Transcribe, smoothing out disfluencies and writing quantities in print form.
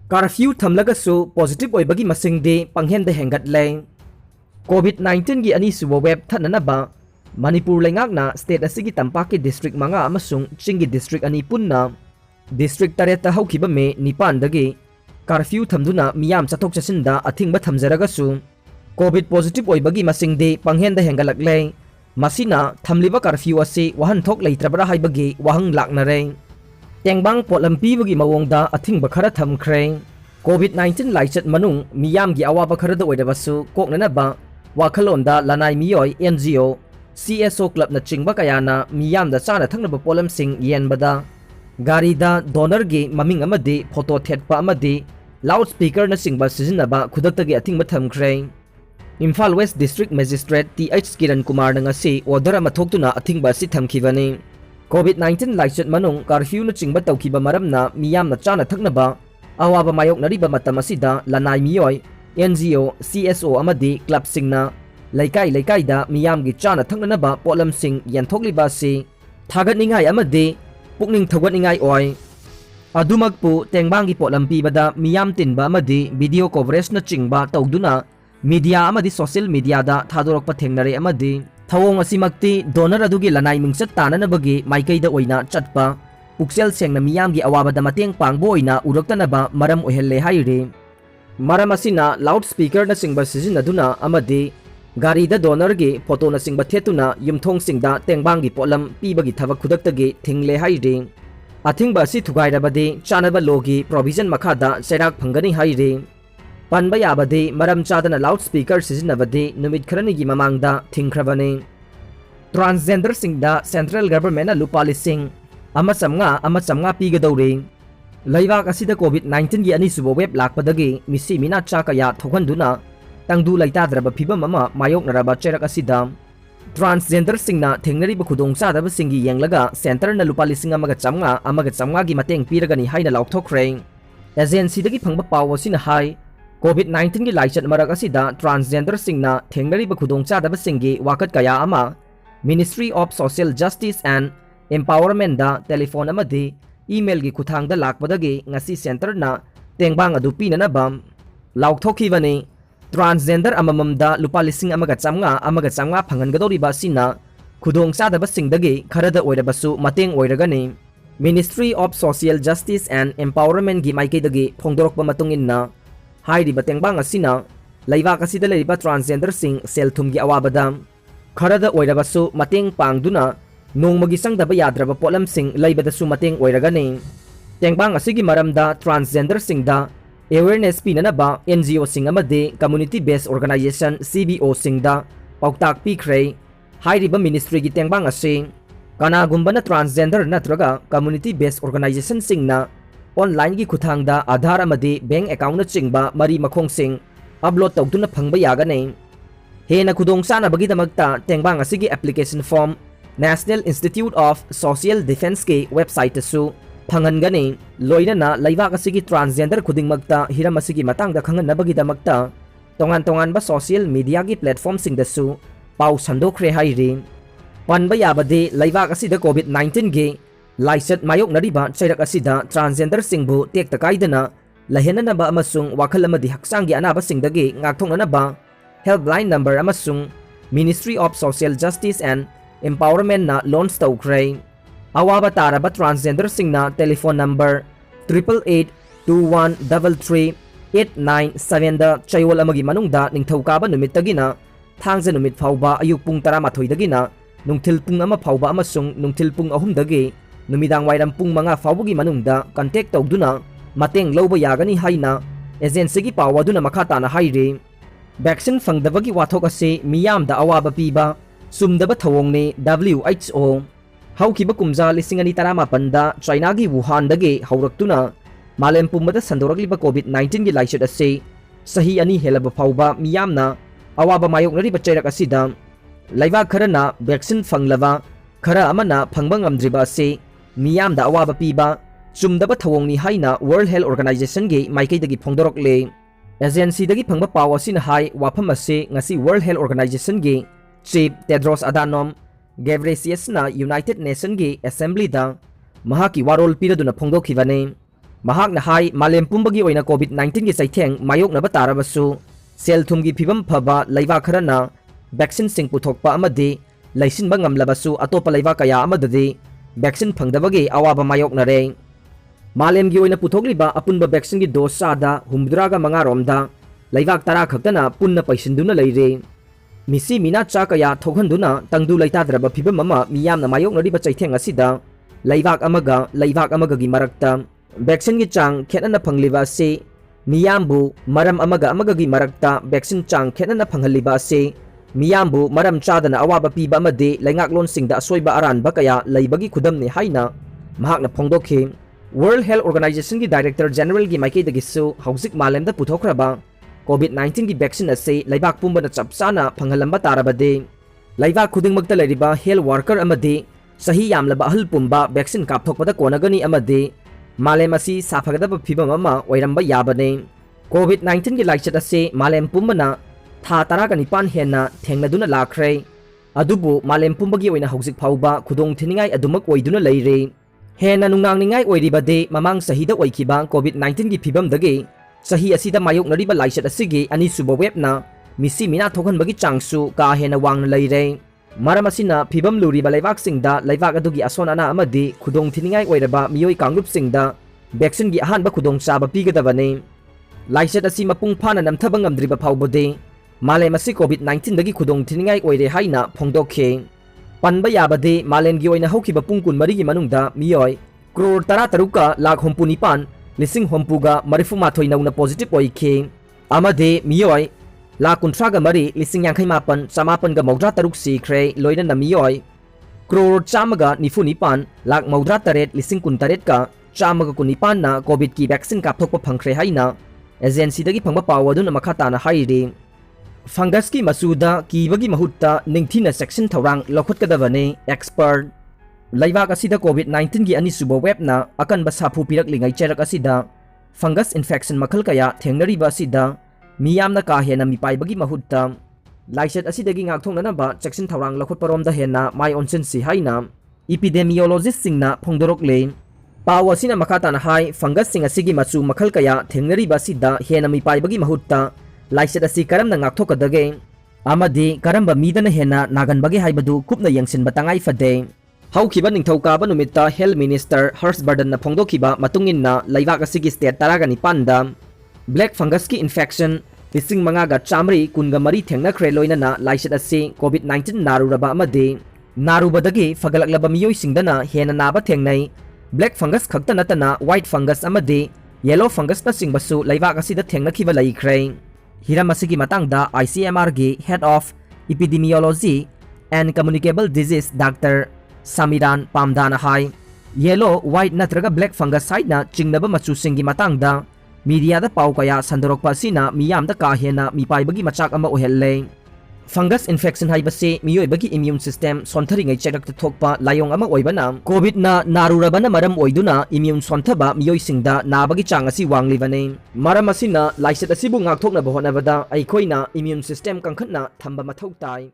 Curfew thamlagasu positive oibagi masingdi panghenda hengatle. COVID-19 gi ani suwa web thananaba Manipur lengakna state asigi tampaki district manga amasung chingi district ani punna district tareta haukiba me nipan dagi curfew thamduna miyam chathok chasinda athingba thamjaragasu COVID positive oibagi masingdi panghenda hengalakle masina thamliba curfew asi wahan thok leitrabra haibagi wahang laknare tengbang potlampi bagi mawongda athingba khara thamkhre COVID-19 laichat manung miyam gi awaba kharada oidabasu koknanaba wakhalonda lanai miyoi NGO CSO Club na chingba kayana miyam da chana thangnaba polam sing yenbada gari da donor gi maming amadi photo thetpa amadi loudspeaker na singba sizinaba khudakta gi athingba thamkhre Imphal West District Magistrate TH Kiran Kumar na ngasi order ama thoktuna athingba si thamkhibani COVID-19 laichat manung curfew na chingba tawkiba maramna miyam na chana thagnaba awaba mayok nariba matam asida lanai miyoi NGO CSO amadi club singna laikai da miyam gi chana thangnaba polam sing yanthokliba si thagatningai amadi pukning thogatningai oi adumakpu tengbang gi polam pibada miyam tinba amadi video coverage na chingba tawduna media amadi social media da thadorokpa thengnare amadi thawong asimakti donor adugi lanai mingchat tananabagi maikaida oina chatpa puksel sengna miyam gi awabada mateng pangbo oina uraktanaba maram ohelle haire maram asina loudspeaker na singba sizinaduna amadi gari da donor gi photo na singba thetuna yumthong singda tengbang gi polam pibagi thabak khudaktage thingle haire athingba si thugairabade chanaba logi provision makhada serak phangani haire panba yabade maram chadana loudspeaker sizinabade numit kharani gi mamangda thingkhrabane transgender singda central government na lupali sing ama samnga pigadawre laibak asida COVID-19 gi ani subo web lakpadagi misi mina chakaya thokhanduna tangdu laitadraba phibam ama mayok naraba cherak asida transgender singna thengnariba khudong chadaba singi yenglaga center na lupali sing amaga chamnga gi mateng piragani haina laukthokre agency dagi phangba paw asina hai COVID-19 gi laichat marak asida transgender singna thengnariba khudong chadaba singi wakat kaya ama Ministry of Social Justice and Empowerment da telephone amadi email gi kuthang da lakpadagi ngasi center na tengbang adu pinanaba laukthokibani transgender amamam da lupa lising amaga chamnga phangangadoriba sina khudong chadaba singdagi kharada oirabasu mateng oiragani Ministry of Social Justice and Empowerment gi maikaidagi phongdorokpa matunginna hairiba tengbang asina laibak asida leriba transgender sing selthum gi awabada kharada oirabasu mateng pangduna nongmagi sangdaba yadraba polam sing laibadasu mateng oiragani tengbang asigi maramda transgender singda awareness pinanaba NGO sing amade community based organization CBO singda pauktak pikre hairiba ministry gi tengbang ase kanagumbana transgender natraga community based organization singna online gi khuthangda Aadhaar amade bank account na chingba mari makhong sing upload tawduna phangba yagane hena khudong sana bagi damakta tengbang asigi application form National Institute of Social Defense ke website su phangangani loinana laibak asigi transgender khudingmakta hiram asigi matangda khanganabagi damakta tongan ba social media gi platform sing dasu pau sandokre hairi panba yabade laibak asida COVID-19 ge laichat mayok nariba chairak asida transgender singbu tek takaidana lahenanaba amasung wakhal amadi haksang gi anaba singdagi ngakthongnanaba helpline number amasung Ministry of Social Justice and Empowerment na launch tawkre awaba taraba transgender singna telephone number 8821333897 da chayol amagi manungda ningthawkaba numittagina thangja numit phawba ayuk pung 13 dagina nungthil pung ama phawba amasung nungthil pung 3 dagi numidang wairam pung 5 phawbugi manungda contact tawduna mateng lawba yagani haina agency gi pawaduna makhata na haire vaccine fangdabagi wathok ase miyamda awaba piba sumdaba thawongni WHO haukiba kumja 2018 da China gi Wuhan dagi hauraktuna malem pumbada sandorakliba COVID-19 gi laichat ase sahi ani helaba phawba miyamna awaba mayok nariba chairak asida laiba kharana vaccine fanglaba khara amana phangba ngamdriba ase miyamda awaba piba sumdaba thawongni haina World Health Organization gi maikaidagi phongdorokle agency dagi phangba paw asina hai wafam ase ngasi World Health Organization gi Chief Tedros Adhanom Ghebreyesus na United Nations gi Assembly da mahaki warol piraduna phongdokhibane ꯃꯍꯥꯛꯅ ꯍꯥꯏ ꯃꯥꯂꯦꯝ ꯄꯨꯝꯕꯒꯤ ꯑꯣꯏꯅ ꯀꯣꯚꯤꯗ-19 ꯒꯤ ꯆꯩꯊꯦꯡ ꯃꯥꯌꯣꯛꯅꯕ ꯇꯥꯔꯕꯁꯨ ꯁꯦꯜ ꯊꯨꯝꯒꯤ ꯐꯤꯕꯝ ꯐꯕ ꯂꯩꯕꯥꯛ ꯈꯔꯅ ꯚꯦꯛꯁꯤꯟꯁꯤꯡ ꯄꯨꯊꯣꯛꯄ ꯑꯃꯗꯤ ꯂꯩꯁꯤꯟꯕ ꯉꯝꯂꯕꯁꯨ ꯑꯇꯣꯞꯄ ꯂꯩꯕꯥꯛ ꯀꯌꯥ ꯑꯃꯗꯗꯤ ꯚꯦꯛꯁꯤꯟ ꯐꯪꯗꯕꯒꯤ ꯑꯋꯥꯕ ꯃꯥꯌꯣꯛꯅꯔꯦ꯫ ꯃꯥꯂꯦꯝꯒꯤ ꯑꯣꯏꯅ ꯄꯨꯊꯣꯛꯂꯤꯕ ꯑꯄꯨꯟꯕ ꯚꯦꯛꯁꯤꯟꯒꯤ ꯗꯣꯁ ꯆꯥꯗ 65 ꯔꯣꯝꯗ ꯂꯩꯕꯥꯛ 10 ꯈꯛꯇꯅ ꯄꯨꯟꯅ ꯄꯩꯁꯤꯟꯗꯨꯅ ꯂꯩꯔꯦ꯫ ꯃꯤꯁꯤ ꯃꯤꯅꯥ ꯆꯥ ꯀꯌꯥ ꯊꯣꯛꯍꯟꯗꯨꯅ ꯇꯪꯗꯨ ꯂꯩꯇꯥꯗ꯭ꯔꯕ ꯐꯤꯕꯝ ꯑꯃ ꯃꯤꯌꯥꯝꯅ ꯃꯥꯌꯣꯛꯅꯔꯤꯕ ꯆꯩꯊꯦꯡ ꯑꯁꯤꯗ ꯂꯩꯕꯥꯛ ꯑꯃꯒꯒꯤ ꯃꯔꯛꯇ ꯚꯦꯛꯁꯤꯟꯒꯤ ꯆꯥꯡ ꯈꯦꯠꯅꯅ ꯐꯪꯂꯤꯕ ꯑꯁꯤ ꯃꯤꯌꯥꯝꯕꯨ ꯃꯔꯝ ꯑꯃꯒꯒꯤ ꯃꯔꯛꯇ ꯚꯦꯛꯁꯤꯟ ꯆꯥꯡ ꯈꯦꯠꯅꯅ ꯐꯪꯍꯜꯂꯤꯕ ꯑꯁꯤ ꯃꯤꯌꯥꯝꯕꯨ ꯃꯔꯝ ꯆꯥꯗꯅ ꯑꯋꯥꯕ ꯄꯤꯕ ꯑꯃꯗꯤ ꯂꯩꯉꯥꯛꯂꯣꯟꯁꯤꯡꯗ ꯑꯁꯣꯏꯕ ꯑꯔꯥꯟꯕ ꯀꯌꯥ ꯂꯩꯕꯒꯤ ꯈꯨꯗꯝꯅꯤ ꯍꯥꯏꯅ ꯃꯍꯥꯛꯅ ꯐꯣꯡꯗꯣꯛꯈꯤ꯫ ꯋꯥꯔꯜꯗ ꯍꯦꯜꯊ ꯑꯣꯔꯒꯅꯥꯏꯖꯦꯁꯟꯒꯤ ꯗꯥꯏꯔꯦꯛꯇꯔ ꯖꯦꯅꯔꯦꯜꯒꯤ ꯃꯥꯏꯀꯩꯗꯒꯤꯁꯨ ꯍꯧꯖꯤꯛ ꯃꯥꯂꯦꯝꯗ ꯄꯨꯊꯣꯛꯈ꯭ꯔꯕ ꯀꯣꯚꯤꯗ-19 ꯒꯤ ꯚꯦꯛꯁꯤꯟ ꯑꯁꯤ ꯂꯩꯕꯥꯛ ꯄꯨꯝꯕꯅ ꯆꯞ ꯆꯥꯅ ꯐꯪꯍꯜꯂꯝꯕ ꯇꯥꯔꯕꯗꯤ ꯂꯩꯕꯥꯛ ꯈꯨꯗꯤꯡꯃꯛꯇ ꯂꯩꯔꯤꯕ ꯍꯦꯜꯊ ꯋꯥꯔꯀꯔ ꯑꯃꯗꯤ ꯆꯍꯤ ꯌꯥꯝꯂꯕ ꯑꯍꯜ ꯄꯨꯝꯕ ꯚꯦꯛꯁꯤꯟ ꯀꯥꯞꯊꯣꯛꯄꯗ ꯀꯣꯟꯅꯒꯅꯤ ꯑꯃꯗꯤ ꯃꯥꯂꯦꯝ ꯑꯁꯤ ꯁꯥꯐꯒꯗꯕ ꯐꯤꯕꯝ ꯑꯃ ꯑꯣꯏꯔꯝꯕ ꯌꯥꯕꯅꯤ꯫ ꯀꯣꯚꯤꯗ-19 ꯒꯤ ꯂꯥꯏꯆꯠ ꯑꯁꯤ ꯃꯥꯂꯦꯝ ꯄꯨꯝꯕꯅ ꯊꯥ 19 ꯍꯦꯟꯅ ꯊꯦꯡꯅꯗꯨꯅ ꯂꯥꯛꯈ꯭ꯔꯦ꯫ ꯑꯗꯨꯕꯨ ꯃꯥꯂꯦꯝ ꯄꯨꯝꯕꯒꯤ ꯑꯣꯏꯅ ꯍꯧꯖꯤꯛ ꯐꯥꯎꯕ ꯈꯨꯗꯣꯡꯊꯤꯅꯤꯡꯉꯥꯏ ꯑꯗꯨꯃꯛ ꯑꯣꯏꯗꯨꯅ ꯂꯩꯔꯤ꯫ ꯍꯦꯟꯅ ꯅꯨꯡꯅꯥꯡꯅꯤꯡꯉꯥꯏ ꯑꯣꯏꯔꯤꯕꯗꯤ ꯃꯃꯥꯡ ꯆꯍꯤꯗ ꯑꯣꯏꯈꯤꯕ ꯀꯣꯚꯤꯗ-19 ꯒꯤ ꯐꯤꯕꯝꯗꯒꯤ ꯆꯍꯤ ꯑꯁꯤꯗ ꯃꯥꯌꯣꯛꯅꯔꯤꯕ ꯂꯥꯏꯆꯠ ꯑꯁꯤꯒꯤ ꯑꯅꯤꯁꯨꯕ ꯋꯦꯕꯅ ꯃꯤꯁꯤ ꯃꯤꯅꯥ ꯊꯣꯛꯍꯟꯕꯒꯤ ꯆꯥꯡꯁꯨ ꯀꯥ ꯍꯦꯟꯅ ꯋꯥꯡꯅ ꯂꯩꯔꯦ꯫ ꯃꯔꯝ ꯑꯁꯤꯅ ꯐꯤꯕꯝ ꯂꯨꯔꯤꯕ ꯂꯩꯕꯥꯛꯁꯤꯡꯗ ꯂꯩꯕꯥꯛ ꯑꯗꯨꯒꯤ ꯑꯁꯣꯟ ꯑꯅꯥ ꯑꯃꯗꯤ ꯈꯨꯗꯣꯡꯊꯤꯅꯤꯡꯉꯥꯏ ꯑꯣꯏꯔꯕ ꯃꯤꯑꯣꯏ ꯀꯥꯡꯂꯨꯞꯁꯤꯡꯗ ꯚꯦꯛꯁꯤꯟꯒꯤ ꯑꯍꯥꯟꯕ ꯈꯨꯗꯣꯡꯆꯥꯕ ꯄꯤꯒꯗꯕꯅꯤ꯫ ꯂꯥꯏꯆꯠ ꯑꯁꯤ ꯃꯄꯨꯡ ꯐꯥꯅ ꯅꯝꯊꯕ ꯉꯝꯗ꯭ꯔꯤꯕ ꯐꯥꯎꯕꯗꯤ ꯃꯥꯂꯦꯝ ꯑꯁꯤ ꯀꯣꯚꯤꯗ-19 ꯗꯒꯤ ꯈꯨꯗꯣꯡꯊꯤꯅꯤꯡꯉꯥꯏ ꯑꯣꯏꯔꯦ ꯍꯥꯏꯅ ꯐꯣꯡꯗꯣꯛꯈꯤ꯫ ꯄꯟꯕ ꯌꯥꯕꯗꯤ ꯃꯥꯂꯦꯝꯒꯤ ꯑꯣꯏꯅ ꯍꯧꯈꯤꯕ ꯄꯨꯡ 24ꯒꯤ ꯃꯅꯨꯡꯗ ꯃꯤꯑꯣꯏ ꯀ꯭ꯔꯣꯔ 13,69,60,30 ꯅꯧꯅ ꯄꯣꯖꯤꯇꯤꯚ ꯑꯣꯏꯈꯤ ꯑꯃꯗꯤ ꯃꯤꯑꯣꯏ 153,57,933 ꯁꯤꯈ꯭ꯔꯦ꯫ ꯂꯣꯏꯅꯅ ꯃꯤꯑꯣꯏ ꯀ꯭ꯔꯣꯔ 199,98,18,119ꯅ ꯀꯣꯚꯤꯗꯀꯤ ꯚꯦꯛꯁꯤꯟ ꯀꯥꯞꯊꯣꯛꯄ ꯐꯪꯈ꯭ꯔꯦ ꯍꯥꯏꯅ ꯑꯦꯖꯦꯟꯁꯤꯗꯒꯤ ꯐꯪꯕ ꯄꯥꯎ ꯑꯗꯨꯅ ꯃꯈꯥ ꯇꯥꯅ ꯍꯥꯏꯔꯤ꯫ ꯐꯪꯒꯁꯀꯤ ꯃꯆꯨꯗ ꯀꯤꯕꯒꯤ ꯃꯍꯨꯠꯇ ꯅꯤꯡꯊꯤꯅ ꯆꯦꯛꯁꯤꯟ ꯊꯧꯔꯥꯡ ꯂꯧꯈꯠꯀꯗꯕꯅꯤ꯫ ꯑꯦꯛꯁꯄꯔꯠ ꯂꯩꯕꯥꯛ ꯑꯁꯤꯗ ꯀꯣꯚꯤꯗ-19 ꯒꯤ ꯑꯅꯤꯁꯨꯕ ꯋꯦꯕꯅ ꯑꯀꯟꯕ ꯁꯥꯐꯨ ꯄꯤꯔꯛꯂꯤꯉꯩ ꯆꯩꯔꯛ ꯑꯁꯤꯗ ꯐꯪꯒꯁ ꯏꯟꯐꯦꯛꯁꯟ ꯃꯈꯜ ꯀꯌꯥ ꯊꯦꯡꯅꯔꯤꯕ ꯑꯁꯤꯗ ꯃꯤꯌꯥꯝꯅ ꯀꯥ ꯍꯦꯟꯅ ꯃꯤꯄꯥꯏꯕꯒꯤ ꯃꯍꯨꯠꯇ ꯂꯥꯏꯆꯠ ꯑꯁꯤꯗꯒꯤ ꯉꯥꯛꯊꯣꯛꯅꯅꯕ ꯆꯦꯛꯁꯤꯟ ꯊꯧꯔꯥꯡ ꯂꯧꯈꯠꯄꯔꯣꯝꯗ ꯍꯦꯟꯅ ꯃꯥꯏ ꯑꯣꯟꯁꯤꯟꯁꯤ ꯍꯥꯏꯅ ꯏꯄꯤꯗꯦꯃꯤꯌꯣꯂꯣꯖꯤꯁꯁꯤꯡꯅ ꯐꯣꯡꯗꯣꯔꯛꯂꯤ꯫ ꯄꯥꯎ ꯑꯁꯤꯅ ꯃꯈꯥ ꯇꯥꯅ ꯍꯥꯏ ꯐꯪꯒꯁꯁꯤꯡ ꯑꯁꯤꯒꯤ ꯃꯆꯨ ꯃꯈꯜ ꯀꯌꯥ ꯊꯦꯡꯅꯔꯤꯕ ꯑꯁꯤꯗ ꯍꯦꯟꯅ ꯃꯤꯄꯥꯏꯕꯒꯤ ꯃꯍꯨꯠꯇ ꯂꯥꯏꯆꯠ ꯑꯁꯤ ꯀꯔꯝꯅ ꯉꯥꯛꯊꯣꯛꯀꯗꯒꯦ ꯑꯃꯗꯤ ꯀꯔꯝꯕ ꯃꯤꯗꯅ ꯍꯦꯟꯅ ꯅꯥꯒꯟꯕꯒꯦ ꯍꯥꯏꯕꯗꯨ ꯀꯨꯞꯅ ꯌꯦꯡꯁꯤꯟꯕ ꯇꯉꯥꯏ ꯐꯗꯦ꯫ ꯍꯧꯈꯤꯕ ꯅꯤꯡꯊꯧꯀꯥꯕ ꯅꯨꯃꯤꯠꯇ ꯍꯦꯜꯊ ꯃꯤꯅꯤꯁꯇꯔ ꯍꯔꯁꯕꯔꯙꯟꯅ ꯐꯣꯡꯗꯣꯛꯈꯤꯕ ꯃꯇꯨꯡ ꯏꯟꯅ ꯂꯩꯕꯥꯛ ꯑꯁꯤꯒꯤ ꯁ꯭ꯇꯦꯠ 19ꯗ ꯕ꯭ꯂꯦꯛ ꯐꯪꯒꯁꯀꯤ ꯏꯟꯐꯦꯛꯁꯟ 5,943 ꯊꯦꯡꯅꯈ꯭ꯔꯦ꯫ ꯂꯣꯏꯅꯅ ꯂꯥꯏꯆꯠ ꯑꯁꯤ ꯀꯣꯚꯤꯗ-19 ꯅꯥꯔꯨꯔꯕ ꯑꯃꯗꯤ ꯅꯥꯔꯨꯕꯗꯒꯤ ꯐꯒꯠꯂꯛꯂꯕ ꯃꯤꯑꯣꯏꯁꯤꯡꯗꯅ ꯍꯦꯟꯅ ꯅꯥꯕ ꯊꯦꯡꯅꯩ꯫ ꯕ꯭ꯂꯦꯛ ꯐꯪꯒꯁ ꯈꯛꯇ ꯅꯠꯇꯅ ꯋꯥꯏꯠ ꯐꯪꯒꯁ ꯑꯃꯗꯤ ꯌꯦꯂꯣ ꯐꯪꯒꯁꯅꯆꯤꯡꯕꯁꯨ ꯂꯩꯕꯥꯛ ꯑꯁꯤꯗ ꯊꯦꯡꯅꯈꯤꯕ ꯂꯩꯈ꯭ꯔꯦ꯫ ꯍꯤꯔꯝ ꯑꯁꯤꯒꯤ ꯃꯇꯥꯡꯗ ICMRꯒꯤ head of epidemiology and communicable diseases doctor Samiran ꯄꯥꯝꯗꯥꯅ ꯍꯥꯏ ꯌꯦꯂꯣ, ꯋꯥꯏꯠ ꯅꯠꯇ꯭ꯔꯒ ꯕ꯭ꯂꯦꯛ ꯐꯪꯒꯁ ꯍꯥꯏꯅ ꯆꯤꯡꯅꯕ ꯃꯆꯨꯁꯤꯡꯒꯤ ꯃꯇꯥꯡꯗ ꯃꯤꯗꯤꯌꯥꯗ ꯄꯥꯎ ꯀꯌꯥ ꯁꯟꯗꯣꯔꯛꯄ ꯑꯁꯤꯅ ꯃꯤꯌꯥꯝꯗ ꯀꯥ ꯍꯦꯟꯅ ꯃꯤꯄꯥꯏꯕꯒꯤ ꯃꯆꯥꯛ ꯑꯃ ꯑꯣꯏꯍꯜꯂꯦ꯫ ꯐꯪꯒꯁ ꯏꯟꯐꯦꯛꯁꯟ ꯍꯥꯏꯕꯁꯤ ꯃꯤꯑꯣꯏꯕꯒꯤ ꯏꯝꯃ꯭ꯌꯨꯟ ꯁꯤꯁꯇꯦꯝ ꯁꯣꯟꯊꯔꯤꯉꯩ ꯆꯩꯔꯛꯇ ꯊꯣꯛꯄ ꯂꯥꯏꯑꯣꯡ ꯑꯃ ꯑꯣꯏꯕꯅ ꯀꯣꯚꯤꯗꯅ ꯅꯥꯔꯨꯔꯕꯅ ꯃꯔꯝ ꯑꯣꯏꯗꯨꯅ ꯏꯝꯃ꯭ꯌꯨꯟ ꯁꯣꯟꯊꯕ ꯃꯤꯑꯣꯏꯁꯤꯡꯗ ꯅꯥꯕꯒꯤ ꯆꯥꯡ ꯑꯁꯤ ꯋꯥꯡꯂꯤꯕꯅꯤ꯫ ꯃꯔꯝ ꯑꯁꯤꯅ ꯂꯥꯏꯆꯠ ꯑꯁꯤꯕꯨ ꯉꯥꯛꯊꯣꯛꯅꯕ ꯍꯣꯠꯅꯕꯗ ꯑꯩꯈꯣꯏꯅ ꯏꯝꯃ꯭ꯌꯨꯟ ꯁꯤꯁꯇꯦꯝ ꯀꯟꯈꯠꯅ ꯊꯝꯕ ꯃꯊꯧ ꯇꯥꯏ꯫